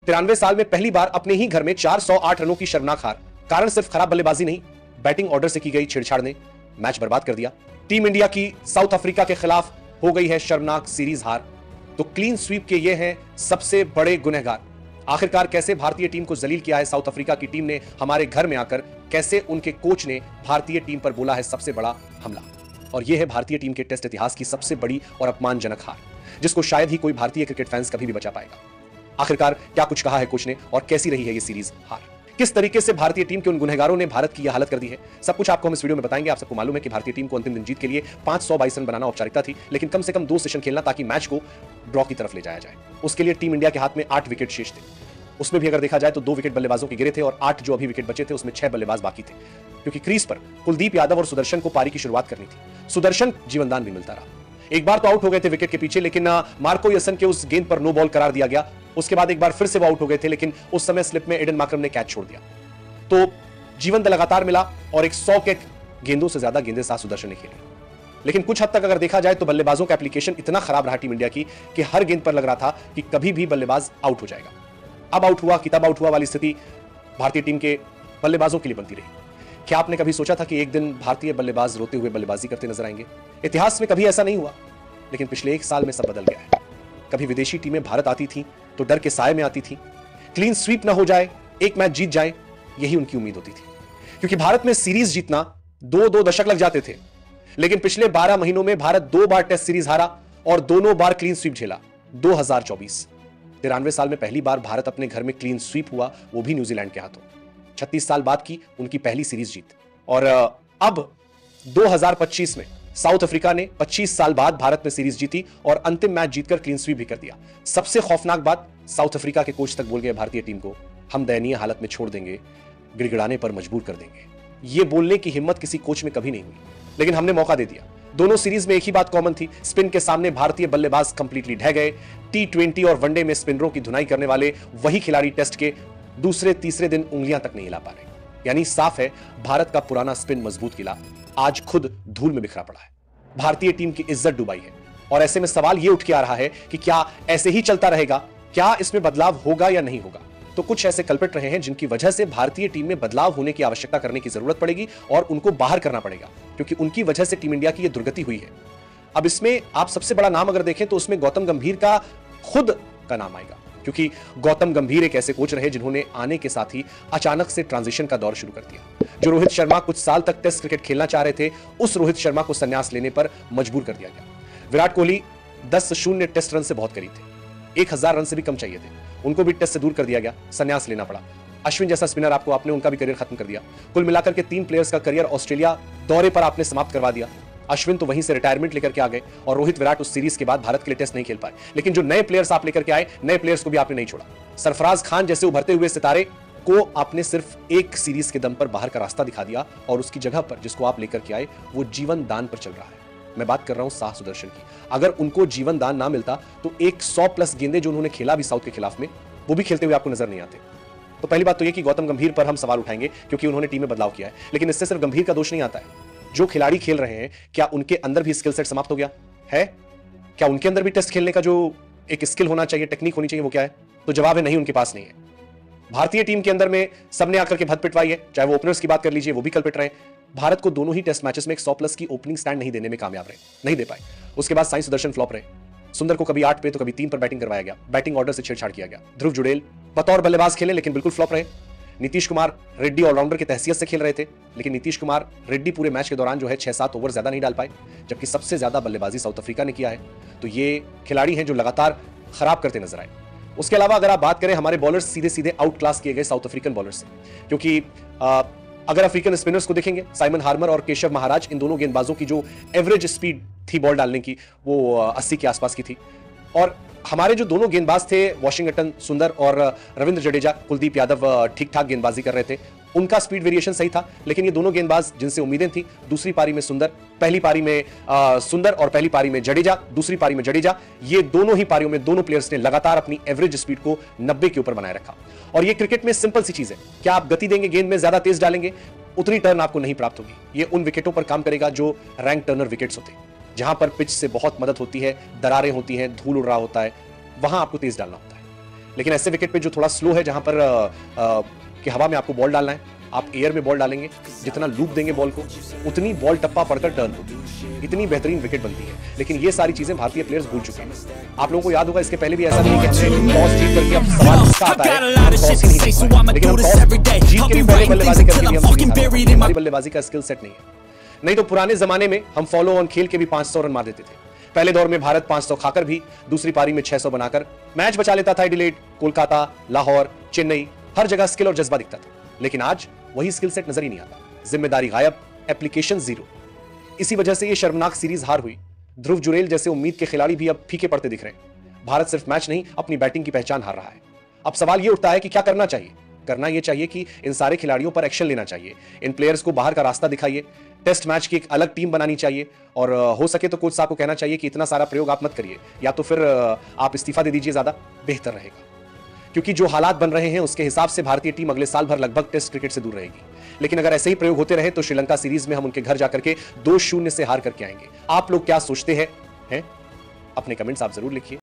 93 साल में पहली बार अपने ही घर में 408 रनों की शर्मनाक हार। कारण सिर्फ खराब बल्लेबाजी नहीं, बैटिंग ऑर्डर से की गई छेड़छाड़ ने मैच बर्बाद कर दिया। टीम इंडिया की साउथ अफ्रीका के खिलाफ हो गई है शर्मनाक सीरीज हार। तो क्लीन स्वीप के ये हैं सबसे बड़े गुनहगार। आखिरकार कैसे भारतीय टीम को जलील किया है साउथ अफ्रीका की टीम ने हमारे घर में आकर, कैसे उनके कोच ने भारतीय टीम पर बोला है सबसे बड़ा हमला। और यह है भारतीय टीम के टेस्ट इतिहास की सबसे बड़ी और अपमानजनक हार, जिसको शायद ही कोई भारतीय क्रिकेट फैंस कभी भी बचा पाएगा। आखिरकार क्या कुछ कहा है कोच ने और कैसी रही है ये सीरीज हार, किस तरीके से भारतीय टीम के उन गुनहगारों ने भारत की यह हालत कर दी है, सब कुछ आपको हम इस वीडियो में बताएंगे। आप सबको मालूम है कि भारतीय टीम को अंतिम दिन जीत के लिए 522 रन बनाना औपचारिकता थी, लेकिन कम से कम 2 सेशन खेलना ताकि मैच को ड्रॉ की तरफ ले जाया जाए। उसके लिए टीम इंडिया के हाथ में 8 विकेट शेष थे। उसमें भी अगर देखा जाए तो 2 विकेट बल्लेबाजों के गिरे थे और 8 जो अभी विकेट बचे थे उसमें 6 बल्लेबाज बाकी थे, क्योंकि क्रीज पर कुलदीप यादव और सुदर्शन को पारी की शुरुआत करनी थी। सुदर्शन जीवनदान भी मिलता रहा। एक बार तो आउट हो गए थे विकेट के पीछे, लेकिन मार्को यसन के उस गेंद पर नो बॉल करार दिया गया। उसके बाद एक बार फिर से वो आउट हो गए थे, लेकिन उस समय स्लिप में एडन मार्करम ने कैच छोड़ दिया। तो जीवन लगातार मिला और एक 100 के गेंदों से ज्यादा गेंदें साथ सुदर्शन ने खेली। लेकिन कुछ हद तक अगर देखा जाए तो बल्लेबाजों का एप्लीकेशन इतना खराब रहा टीम इंडिया की कि हर गेंद पर लग रहा था कि कभी भी बल्लेबाज आउट हो जाएगा। अब आउट हुआ कि तब आउट हुआ वाली स्थिति भारतीय टीम के बल्लेबाजों के लिए बनती रही। क्या आपने कभी सोचा था कि एक दिन भारतीय बल्लेबाज रोते हुए बल्लेबाजी करते नजर आएंगे? इतिहास में कभी ऐसा नहीं हुआ, लेकिन पिछले 1 साल में सब बदल गया है। कभी विदेशी टीमें भारत आती थी तो डर के साए में आती थी, क्लीन स्वीप ना हो जाए, एक मैच जीत जाए, यही उनकी उम्मीद होती थी। क्योंकि भारत में सीरीज जीतना 2-2 दशक लग जाते थे, लेकिन पिछले 12 महीनों में भारत 2 बार टेस्ट सीरीज हारा और दोनों बार क्लीन स्वीप झेला। 2024 93 साल में पहली बार भारत अपने घर में क्लीन स्वीप हुआ, वो भी न्यूजीलैंड के हाथों। 36 साल बाद की उनकी पहली सीरीज जीत। और अब 2025 में साउथ अफ्रीका ने 25 साल बाद भारत में सीरीज जीती और अंतिम मैच जीतकर क्लीन स्वीप भी कर दिया। सबसे खौफनाक बात, साउथ अफ्रीका के कोच तक बोल गए भारतीय टीम को, हम दयनीय हालत में छोड़ देंगे, गिड़गिड़ाने पर मजबूर कर देंगे। यह बोलने की हिम्मत किसी कोच में कभी नहीं हुई, लेकिन हमने मौका दे दिया। दोनों सीरीज में एक ही बात कॉमन थी, स्पिन के सामने भारतीय बल्लेबाज कंप्लीटली ढह गए। T20 और वनडे में स्पिनरों की धुनाई करने वाले वही खिलाड़ी टेस्ट के दूसरे तीसरे दिन उंगलियां तक नहीं हिला पा रहे। यानी साफ है, भारत का पुराना स्पिन मजबूत किला आज खुद धूल में बिखरा पड़ा है। भारतीय टीम की इज्जत डुबाई है। और ऐसे में सवाल यह उठ के आ रहा है कि क्या ऐसे ही चलता रहेगा? क्या इसमें बदलाव होगा या नहीं होगा? तो कुछ ऐसे कल्पित रहे हैं जिनकी वजह से भारतीय टीम में बदलाव होने की आवश्यकता करने की जरूरत पड़ेगी और उनको बाहर करना पड़ेगा, क्योंकि उनकी वजह से टीम इंडिया की यह दुर्गति हुई है। अब इसमें आप सबसे बड़ा नाम अगर देखें तो उसमें गौतम गंभीर का खुद का नाम आएगा, क्योंकि गौतम गंभीर एक ऐसे कोच रहे जिन्होंने आने के साथ ही अचानक से ट्रांजिशन का दौर शुरू कर दिया। जो रोहित शर्मा कुछ साल तक टेस्ट क्रिकेट खेलना चाह रहे थे, उस रोहित शर्मा को संन्यास लेने पर मजबूर कर दिया गया। विराट कोहली 10-0 टेस्ट रन से बहुत करीब थे, 1000 रन से भी कम चाहिए थे, उनको भी टेस्ट से दूर कर दिया गया, संन्यास लेना पड़ा। अश्विन जैसा स्पिनर आपने उनका भी करियर खत्म कर दिया। कुल मिलाकर के 3 प्लेयर्स का करियर ऑस्ट्रेलिया दौरे पर आपने समाप्त करवा दिया। अश्विन तो वहीं से रिटायरमेंट लेकर के आ गए और रोहित विराट उस सीरीज के बाद भारत के लिए टेस्ट नहीं खेल पाए। लेकिन जो नए प्लेयर्स आप लेकर के आए, नए प्लेयर्स को भी आपने नहीं छोड़ा। सरफराज खान जैसे उभरते हुए सितारे को आपने सिर्फ एक सीरीज के दम पर बाहर का रास्ता दिखा दिया और उसकी जगह पर जिसको आप लेकर के आए वो जीवन दान पर चल रहा है। मैं बात कर रहा हूं साह सुदर्शन की। अगर उनको जीवन दान ना मिलता तो 100+ गेंदे जो उन्होंने खेला भी साउथ के खिलाफ में, वो भी खेलते हुए आपको नजर नहीं आते। तो पहली बात तो ये कि गौतम गंभीर पर हम सवाल उठाएंगे क्योंकि उन्होंने टीम में बदलाव किया है, लेकिन इससे सिर्फ गंभीर का दोष नहीं आता है। जो खिलाड़ी खेल रहे हैं, क्या उनके अंदर भी स्किल सेट समाप्त हो गया है? क्या उनके अंदर भी टेस्ट खेलने का जो एक स्किल होना चाहिए, टेक्निक होनी चाहिए, वो क्या है? तो जवाब है नहीं, उनके पास नहीं है। भारतीय टीम के अंदर में सबने आकर के भद पिटवाई है, चाहे वो ओपनर्स की बात कर लीजिए, वो भी कल पिट रहे हैं। भारत को दोनों ही टेस्ट मैचेस में 100+ की ओपनिंग स्टैंड नहीं देने में कामयाब रहे, नहीं दे पाए। उसके बाद साई सुदर्शन फ्लॉप रहे। सुंदर को कभी 8 पे तो कभी 3 पर बैटिंग करवाया गया, बैटिंग ऑर्डर से छेड़छाड़ किया गया। ध्रुव जुड़ेल बतौर बल्लेबाज खेले लेकिन बिल्कुल फ्लॉप रहे। नीतीश कुमार रेड्डी ऑलराउंडर की हैसियत से खेल रहे थे, लेकिन नीतीश कुमार रेड्डी पूरे मैच के दौरान जो है 6-7 ओवर ज्यादा नहीं डाल पाए, जबकि सबसे ज्यादा बल्लेबाजी साउथ अफ्रीका ने किया है। तो ये खिलाड़ी हैं जो लगातार खराब करते नजर आए। उसके अलावा अगर आप बात करें, हमारे बॉलर्स सीधे सीधे आउट क्लास किए गए साउथ अफ्रीकन बॉलर से, क्योंकि अगर अफ्रीकन स्पिनर्स को देखेंगे, साइमन हार्मर और केशव महाराज, इन दोनों गेंदबाजों की जो एवरेज स्पीड थी बॉल डालने की वो 80 के आसपास की थी। और हमारे जो दोनों गेंदबाज थे, वॉशिंगटन सुंदर और रविंद्र जडेजा, कुलदीप यादव ठीक ठाक गेंदबाजी कर रहे थे, उनका स्पीड वेरिएशन सही था। लेकिन ये दोनों गेंदबाज जिनसे उम्मीदें थी, दूसरी पारी में सुंदर, पहली पारी में सुंदर और पहली पारी में जडेजा, दूसरी पारी में जडेजा, ये दोनों ही पारियों में दोनों प्लेयर्स ने लगातार अपनी एवरेज स्पीड को 90 के ऊपर बनाए रखा। और ये क्रिकेट में सिंपल सी चीज है, क्या आप गति देंगे, गेंद में ज्यादा तेज डालेंगे, उतनी टर्न आपको नहीं प्राप्त होगी। ये उन विकेटों पर काम करेगा जो रैंक टर्नर विकेट्स होते हैं, जहां पर पिच से बहुत मदद होती है, दरारें होती हैं, धूल उड़ रहा होता है, वहां आपको तेज डालना होता है। लेकिन ऐसे विकेट पे जो थोड़ा स्लो है, जहां पर कि हवा में आपको बॉल डालना है, आप एयर में बॉल डालेंगे, जितना लूप देंगे बॉल को उतनी बॉल टप्पा पड़कर टर्न होगी, इतनी बेहतरीन विकेट बनती है। लेकिन ये सारी चीजें भारतीय प्लेयर्स भूल चुके हैं। आप लोगों को याद होगा इसके पहले भी ऐसा नहीं कि हमने टॉस जीत करके, अब सवाल इसका आता है टॉस ही नहीं जीत पाए, लेकिन हम टॉस जीत के भी पहले बल्लेबाजी करके भी हम हमारी बल्लेबाजी का स्किल सेट नहीं है। नहीं तो पुराने जमाने में हम फॉलो ऑन खेल के भी 500 रन मार देते थे। पहले दौर में भारत 500 खाकर भी दूसरी पारी में 600 बनाकर मैच बचा लेता था। एडिलेड, कोलकाता, लाहौर, चेन्नई, हर जगह स्किल और जज्बा दिखता था। लेकिन आज वही स्किल सेट नजर ही नहीं आता, जिम्मेदारी गायब, एप्लीकेशन जीरो। इसी वजह से ये शर्मनाक सीरीज हार हुई। ध्रुव जुरेल जैसे उम्मीद के खिलाड़ी भी अब फीके पड़ते दिख रहे हैं। भारत सिर्फ मैच नहीं, अपनी बैटिंग की पहचान हार रहा है। अब सवाल ये उठता है कि क्या करना चाहिए। करना यह चाहिए कि इन सारे खिलाड़ियों पर एक्शन लेना चाहिए, इन प्लेयर्स को बाहर का रास्ता दिखाइए, टेस्ट मैच की एक अलग टीम बनानी चाहिए, और हो सके तो कोच साहब को कहना चाहिए कि इतना सारा प्रयोग आप मत करिए, या तो फिर आप इस्तीफा दे दीजिए, ज्यादा बेहतर रहेगा। क्योंकि जो हालात बन रहे हैं उसके हिसाब से भारतीय टीम अगले साल भर लगभग टेस्ट क्रिकेट से दूर रहेगी। लेकिन अगर ऐसे ही प्रयोग होते रहे तो श्रीलंका सीरीज में हम उनके घर जाकर के 2-0 से हार करके आएंगे। आप लोग क्या सोचते हैं? अपने कमेंट्स आप जरूर लिखिए।